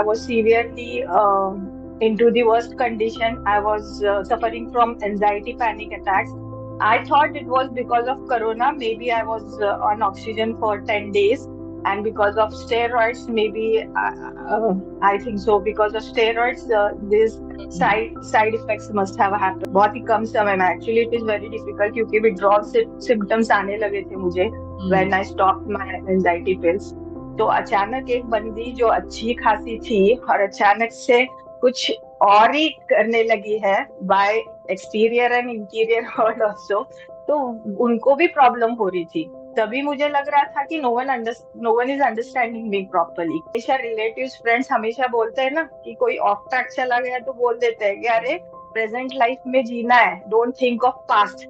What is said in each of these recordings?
was severely into the worst condition. I was suffering from anxiety panic attacks. I thought it was because of corona. Maybe I was on oxygen for 10 days. And because of steroids, maybe I think so. Because of steroids, these side effects must have happened. बहुत ही कम समय में actually it is very difficult क्योंकि withdrawal symptoms आने लगे थे मुझे when I stopped my anxiety pills. तो अचानक एक बंदी जो अच्छी खासी थी और अचानक से कुछ और ही करने लगी है bye exterior and interior world also, तो उनको भी प्रॉब्लम हो रही थी. तभी मुझे लग रहा था कि no one is understanding me properly. हमेशा रिलेटिव्स फ्रेंड्स हमेशा बोलते हैं ना कि कोई ऑफ ट्रैक चला गया तो बोल देते हैं कि अरे प्रेजेंट लाइफ में जीना है, don't think of past.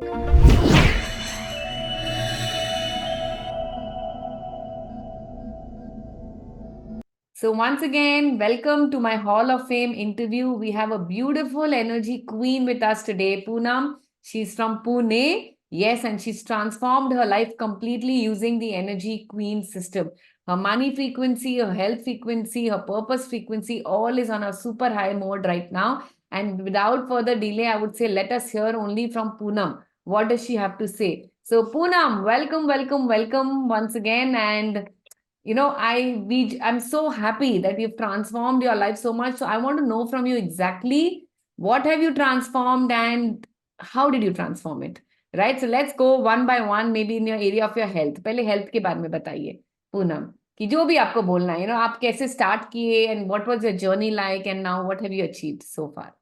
So once again, welcome to my Hall of Fame interview. We have a beautiful energy queen with us today, Poonam. She's from Pune. Yes, and she's transformed her life completely using the energy queen system. Her money frequency, her health frequency, her purpose frequency, all is on a super high mode right now. And without further delay, I would say let us hear only from Poonam. What does she have to say? So Poonam, welcome, welcome, welcome once again. And I'm so happy that you've transformed your life so much. So I want to know from you exactly what have you transformed and how did you transform it? Right? So let's go one by one, maybe in your area of your health. पहले health के बारे में बताइए पूनम, कि जो भी आपको बोलना है, आप कैसे start किए and what was your journey like and now what have you achieved so far?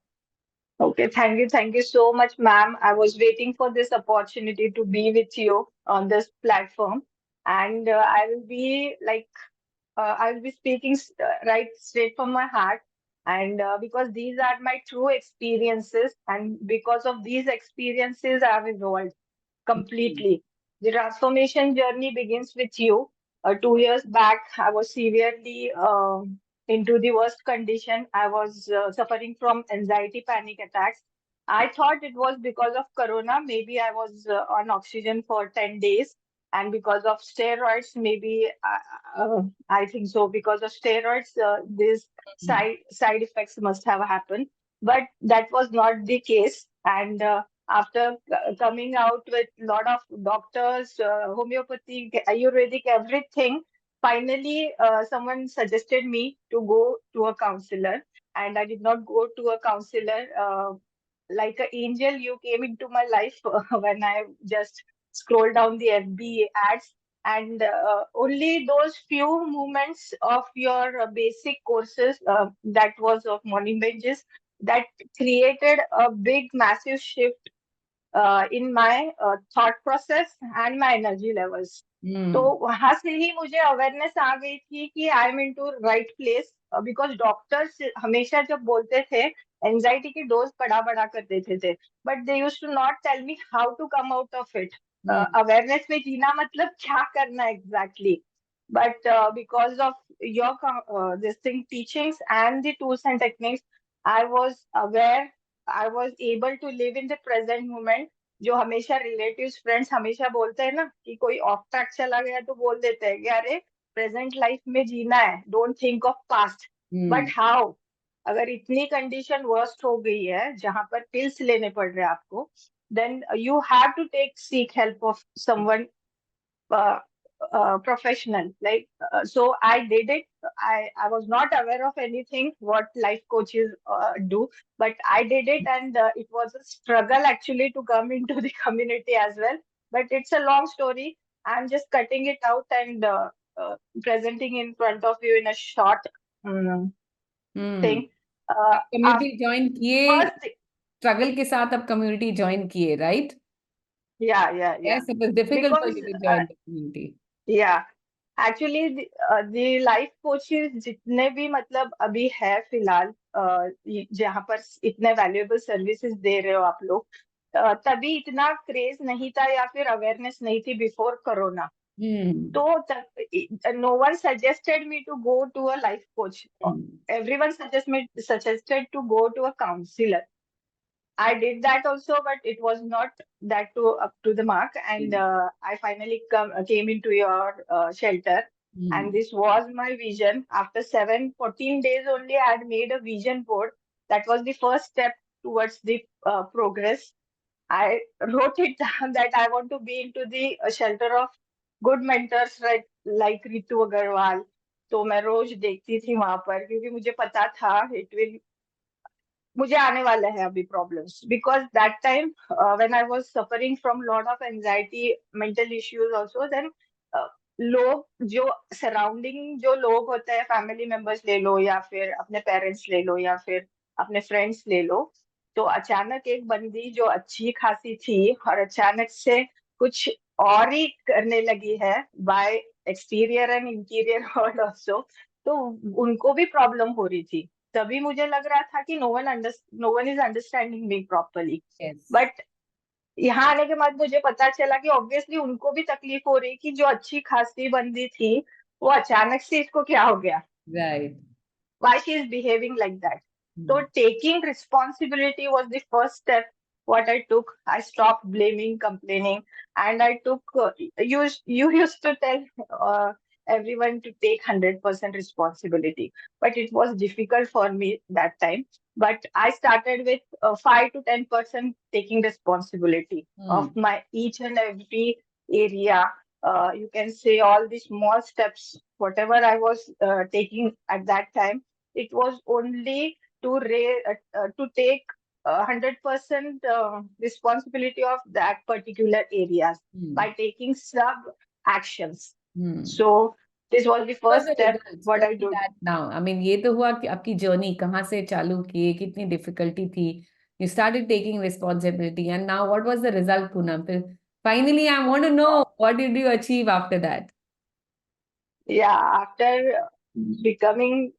Okay, thank you so much, ma'am. I was waiting for this opportunity to be with you on this platform, and I will be like I'll be speaking right straight from my heart. And because these are my true experiences, and because of these experiences, I've evolved completely. The transformation journey begins with you. 2 years back, I was severely into the worst condition. I was suffering from anxiety panic attacks. I thought it was because of corona. Maybe I was on oxygen for 10 days. And because of steroids, maybe I think so. Because of steroids, these side effects must have happened. But that was not the case. And after coming out with a lot of doctors, homeopathy, Ayurvedic, everything, finally someone suggested me to go to a counselor. And I did not go to a counselor. Like an angel, you came into my life when I just scrolled down the FB ads. And only those few moments of your basic courses, that was of morning benches, that created a big, massive shift in my thought process and my energy levels. तो वहां से ही मुझे awareness आ गई थी कि I am into right place. Because doctors हमेशा जब बोलते थे एंजाइटी की डोज बढ़ा बढ़ा कर देते थे, but they used to not tell me how to come out of it. Awareness में जीना मतलब क्या करना exactly. But because of your this thing teachings and the tools and techniques, I was aware. I was able to live in the present moment. जो हमेशा relatives friends हमेशा बोलते हैं ना कि कोई ऑफ ट्रैक चला गया तो बोल देते हैं कि अरे प्रेजेंट लाइफ में जीना है, don't think of past. But how? अगर इतनी कंडीशन वर्स्ट हो गई है जहां पर पिल्स लेने पड़ रहे हैं आपको, then you have to take seek help of someone professional. Like so I did it. I was not aware of anything what life coaches do, but I did it. And it was a struggle actually to come into the community as well, but it's a long story. I'm just cutting it out and presenting in front of you in a short thing. Community join किए, First, struggle के साथ अब community join किए, right? yeah. Yes, it was difficult for Because you to join the community. yeah, actually the life coaches जितने भी मतलब अभी है फिलहाल, जहाँ पर इतने वैल्यूएबल सर्विसेज दे रहे हो आप लोग, तभी इतना क्रेज नहीं था या फिर अवेयरनेस नहीं थी बिफोर कोरोना. तो no one suggested me to go to a life coach. Everyone suggested to go to a counsellor. I did that also, but it was not that up to the mark. And I finally came into your shelter. And this was my vision. After 14 days only, I had made a vision board. That was the first step towards the progress. I wrote it down that I want to be into the shelter of good mentors like Ritu Agarwal. तो मैं रोज देखती थी वहां पर, क्योंकि मुझे पता था इट विल मुझे आने वाला है अभी problems, because that time when I was suffering from lot of anxiety, mental issues also, then लोग जो सराउंडिंग जो लोग होते हैं, फैमिली मेंबर्स ले लो या फिर अपने पेरेंट्स ले लो या फिर अपने फ्रेंड्स ले लो, तो अचानक एक बंदी जो अच्छी खासी थी और अचानक से कुछ और ही करने लगी है, bye exterior and interior world also, तो उनको भी प्रॉब्लम हो रही थी। तभी मुझे लग रहा था कि no one is understanding me properly. Yes. But यहाँ आने के बाद मुझे पता चला कि ऑब्वियसली उनको भी तकलीफ हो रही कि जो अच्छी खासी बंदी थी वो अचानक से इसको क्या हो गया, Right. why she is behaving like that. So taking responsibility was the first step what I took. I stopped blaming, complaining, and I took you used to tell everyone to take 100% responsibility, but it was difficult for me that time. But I started with 5 to 10% taking responsibility of my each and every area. You can say all the small steps, whatever I was taking at that time, it was only to take 100% responsibility of that particular areas by taking sub actions. So this was the first step what I did. Now, I mean, ये तो हुआ कि आपकी journey कहाँ से चालू की, कितनी डिफिकल्टी थी. You started taking responsibility, and now what was the result, Poonam? Finally, I want to know, what did you achieve after that? Yeah, after becoming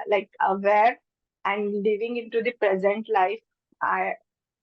like aware and living into the present life, I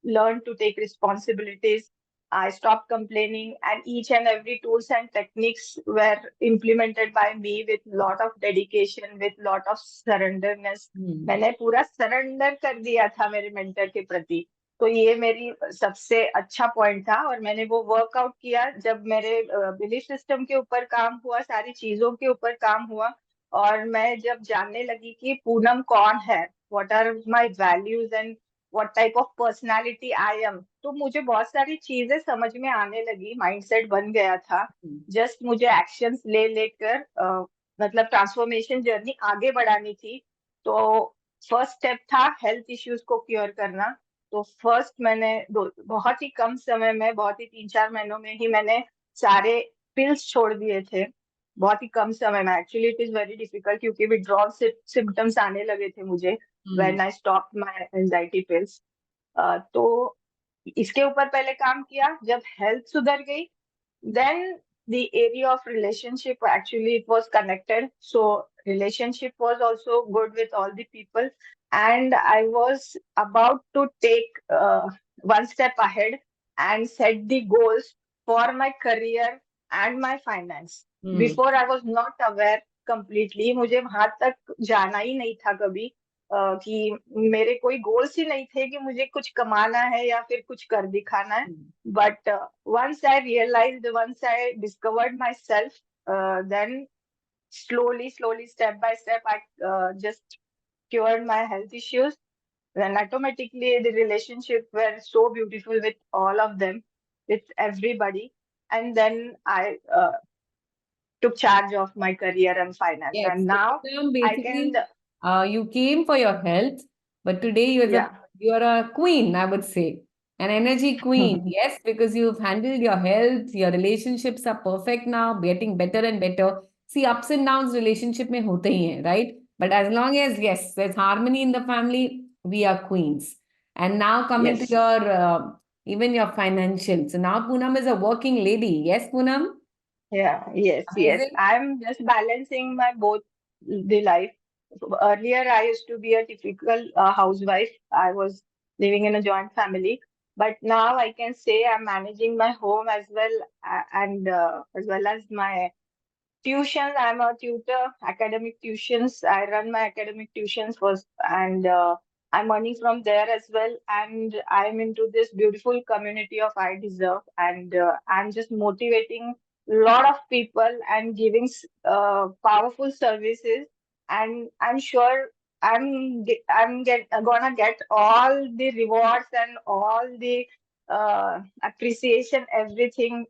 learned to take responsibilities. I stopped complaining, and each and every tools and techniques were implemented by me with lot of dedication, with lot of surrenderness. मैंने पूरा surrender कर दिया था मेरे mentor के प्रति. तो ये मेरी सबसे अच्छा पॉइंट था, और मैंने वो वर्कआउट किया जब मेरे बिलीफ सिस्टम के ऊपर काम हुआ, सारी चीजों के ऊपर काम हुआ, और मैं जब जानने लगी कि पूनम कौन है, what are my values and what type of personality I am, तो मुझे बहुत सारी चीजें समझ में आने लगी, माइंडसेट बन गया था. जस्ट मुझे एक्शंस ले लेकर मतलब ट्रांसफॉर्मेशन जर्नी आगे बढ़ानी थी. तो फर्स्ट स्टेप था हेल्थ इश्यूज को क्योर करना. तो फर्स्ट मैंने बहुत ही कम समय में, बहुत ही 3-4 महीनों में ही मैंने सारे पिल्स छोड़ दिए थे. बहुत ही कम समय में. Actually it is very difficult, क्योंकि विड्रॉल सिम्टम्स आने लगे थे मुझे when I stop my anxiety pills. तो इसके ऊपर पहले काम किया. जब हेल्थ सुधर गई, then the area of relationship, actually it was connected, so relationship was also good with all the people, and I was about to take one step ahead and set the goals for my career and my finance. Before I was not aware completely. मुझे वहां तक जाना ही नहीं था कभी, कि मेरे कोई गोल्स ही नहीं थे कि मुझे कुछ कमाना है या फिर कुछ कर दिखाना है. But once I realized, once I discovered myself, then slowly, step by step, I just cured my health issues. Then automatically the relationship were so beautiful with all of them, with everybody. And then I took charge of my career and finance. Yes. And now I can... you came for your health, but today you're a queen, I would say. An energy queen. Yes, because you've handled your health, your relationships are perfect now, getting better and better. See, ups and downs relationship mein hote hi hain, right? But as long as, yes, there's harmony in the family, we are queens. And now coming to Yes. your, even your financial. So now Poonam is a working lady. Yes, Poonam? Yeah, yes. Amazing. I'm just balancing my both the life. Earlier, I used to be a typical housewife. I was living in a joint family, but now I can say I'm managing my home as well, and as well as my tuitions. I'm a tutor, academic tuitions. I run my academic tuitions first, and I'm earning from there as well. And I'm into this beautiful community of I Deserve, and I'm just motivating lot of people and giving powerful services, and I'm sure gonna get all the rewards and all the appreciation, everything.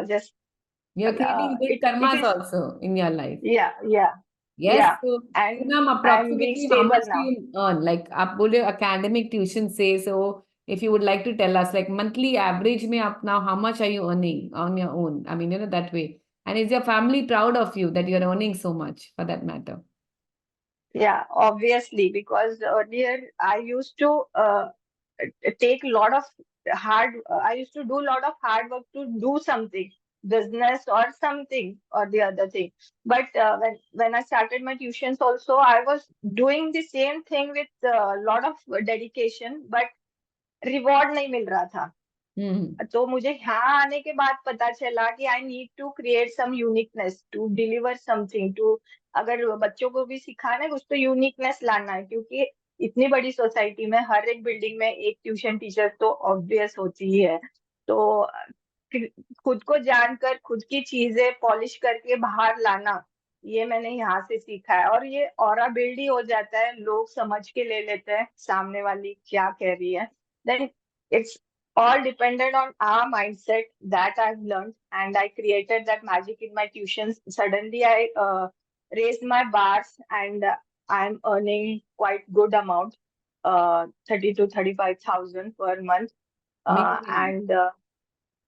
Just You're creating good it karmas is, also in your life. yeah, yeah, Yes. yeah. So, And Poonam, I'm being approximately how stable much do now. you earn? Like, आप बोले academic tuition say, so if you would like to tell us, like monthly average में आप now how much are you earning on your own? I mean, that way. And is your family proud of you that you're earning so much for that matter? Yeah, obviously, because earlier I used to take a lot of I used to do a lot of hard work to do something, business or something or the other thing. But when I started my tuitions also, I was doing the same thing with a lot of dedication, but reward नहीं मिल रहा था. Hmm. तो मुझे यहाँ आने के बाद पता चला कि I need to create some uniqueness to deliver something to. अगर बच्चों को भी सिखाना है कुछ तो यूनिकनेस लाना है, क्योंकि इतनी बड़ी सोसाइटी में हर एक बिल्डिंग में एक ट्यूशन टीचर तो ऑब्वियस होती ही है. तो खुद को जानकर खुद की चीजें पॉलिश करके बाहर लाना, ये मैंने यहाँ से सीखा है. और ये ऑरा बिल्ड ही हो जाता है, लोग समझ के ले लेते हैं सामने वाली क्या कह रही है. Then it's all depended on our mindset that I've learned, and I created that magic in my tuitions. Suddenly, I raised my bars, and I'm earning quite good amount, 30 to 35,000 per month. Amazing. And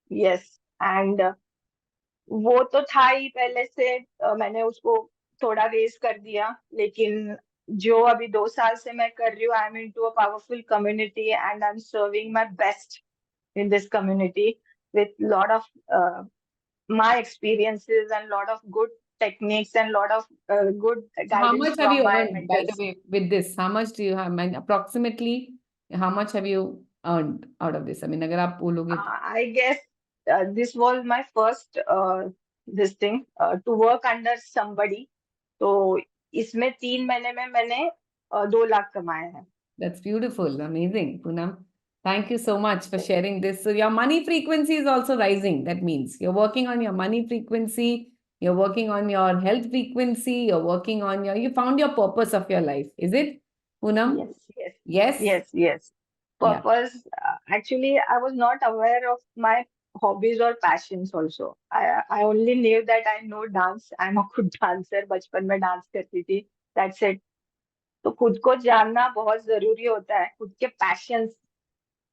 yes, and वो तो था ही पहले से. मैंने उसको थोड़ा race कर दिया, लेकिन जो अभी 2 साल से मैं कर रही हूँ, I am into a powerful community and I am serving my best in this community with lot of my experiences and lot of good techniques and lot of good So how guidance much have from you my earned, by the mentors. way, with this? How much do you have? I mean, approximately, how much have you earned out of this? I mean, अगर आप बोलोगे तो. I guess this was my first this thing to work under somebody. तो इसमें 3 महीने में मैंने 2 लाख कमाए हैं. That's beautiful. Amazing, Poonam. Thank you so much for sharing this. So your money frequency is also rising. That means you're working on your money frequency, you're working on your health frequency, you're working on you found your purpose of your life. Is it, Poonam? Yes, yes, Yes? yes, yes. Yeah. Purpose. Actually, I was not aware of my hobbies or passions also. I only knew that I know dance. I'm a good dancer. बचपन में dance करती थी. That's it. तो खुद को जानना बहुत जरूरी होता है, खुद के पैशंस.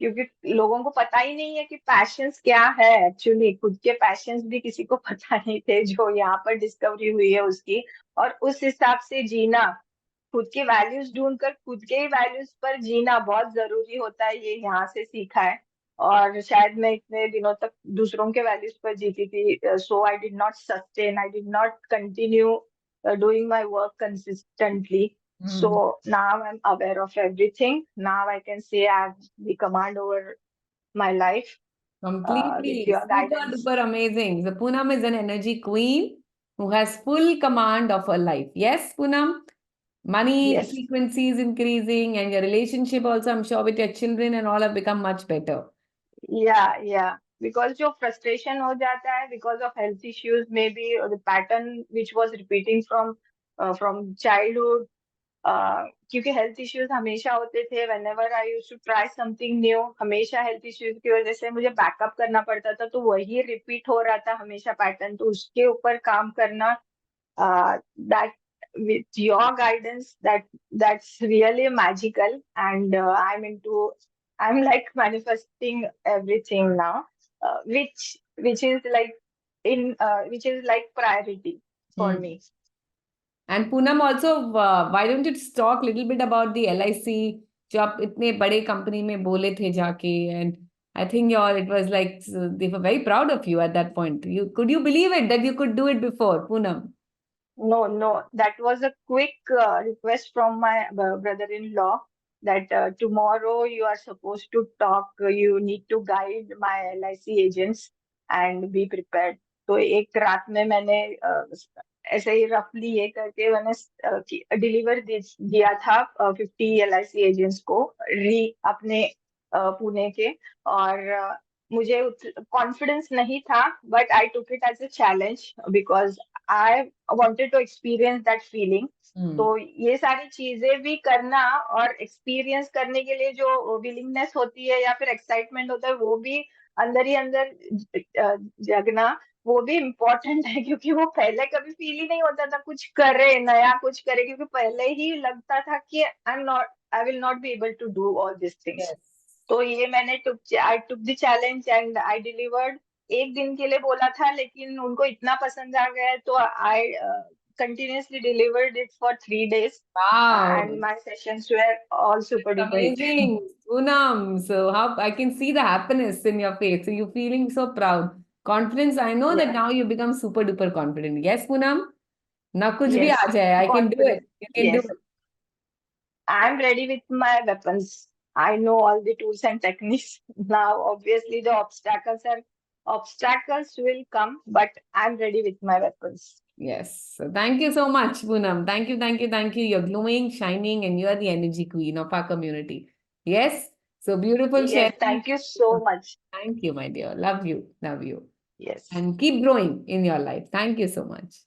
क्योंकि लोगों को पता ही नहीं है कि पैशंस क्या है. एक्चुअली खुद के पैशंस भी किसी को पता नहीं थे, जो यहाँ पर डिस्कवरी हुई है उसकी. और उस हिसाब से जीना, खुद के वैल्यूज ढूंढकर खुद के ही वैल्यूज पर जीना बहुत जरूरी होता है, ये यहाँ से सीखा है. और शायद मैं इतने दिनों तक दूसरों के वैल्यूज पर जीती थी, so I did not sustain, I did not continue doing my work consistently. Hmm. So now I'm aware of everything. Now I can say I have the command over my life with Completely. your Super guidance. duper amazing. So Poonam is an energy queen who has full command of her life. Yes, Poonam? Money Yes. frequency is increasing and your relationship also, I'm sure, with your children and all have become much better. Yeah, yeah. Because जो frustration हो जाता है because of health issues, maybe the pattern which was repeating from childhood. क्योंकि health issues हमेशा होते थे. whenever I used to try something new, हमेशा health issues की वजह से मुझे बैकअप करना पड़ता था, तो वही रिपीट हो रहा था हमेशा पैटर्न. तो उसके ऊपर काम करना, that with your guidance, that's really magical. And I'm like manifesting everything now, which is like which is like priority for Hmm. me. And Poonam also, why don't you just talk a little bit about the LIC जो आप इतने बड़े company में बोले थे जाके, and I think it was like they were very proud of you at that point. Could you believe it that you could do it before, Poonam? No, no, that was a quick request from my brother-in-law that tomorrow you are supposed to talk. You need to guide my LIC agents and be prepared. तो एक रात में मैंने ऐसे ही रफली ये करके मैंने डिलीवर दिया था 50 LIC एजेंट्स को, अपने पुणे के. और मुझे कॉन्फिडेंस नहीं था, but I took it as a challenge because I wanted to experience that feeling. तो ये सारी चीजें भी करना और एक्सपीरियंस करने के लिए जो विलिंगनेस होती है या फिर एक्साइटमेंट होता है, वो भी अंदर ही अंदर जगना, वो भी इम्पोर्टेंट है. क्योंकि वो पहले कभी फील ही नहीं होता था कुछ करे, नया कुछ करे, क्योंकि पहले ही लगता था कि I will not be able to do all this things. Yes. तो ये मैंने I took the challenge and I delivered. एक दिन के लिए बोला था, लेकिन उनको इतना पसंद आ गया, तो आई continuously delivered it for 3 days, Wow. and my sessions were all super duper hit. Amazing, Poonam. So how I can see the happiness in your face. So you're feeling so proud. Confidence, I know that Yeah. now you become super duper confident. Yes, Poonam? Na kuch bhi Yes. aa jaye. I can do it. Confident. You can do Yes. it. I'm ready with my weapons. I know all the tools and techniques. Now, obviously, the obstacles will come, but I'm ready with my weapons. Yes. So thank you so much, Poonam. Thank you, thank you, thank you. You're glowing, shining, and you are the energy queen of our community. Yes. So beautiful Yes, sharing. thank you so much. Thank you, my dear. Love you. Love you. Yes. And keep growing in your life. Thank you so much.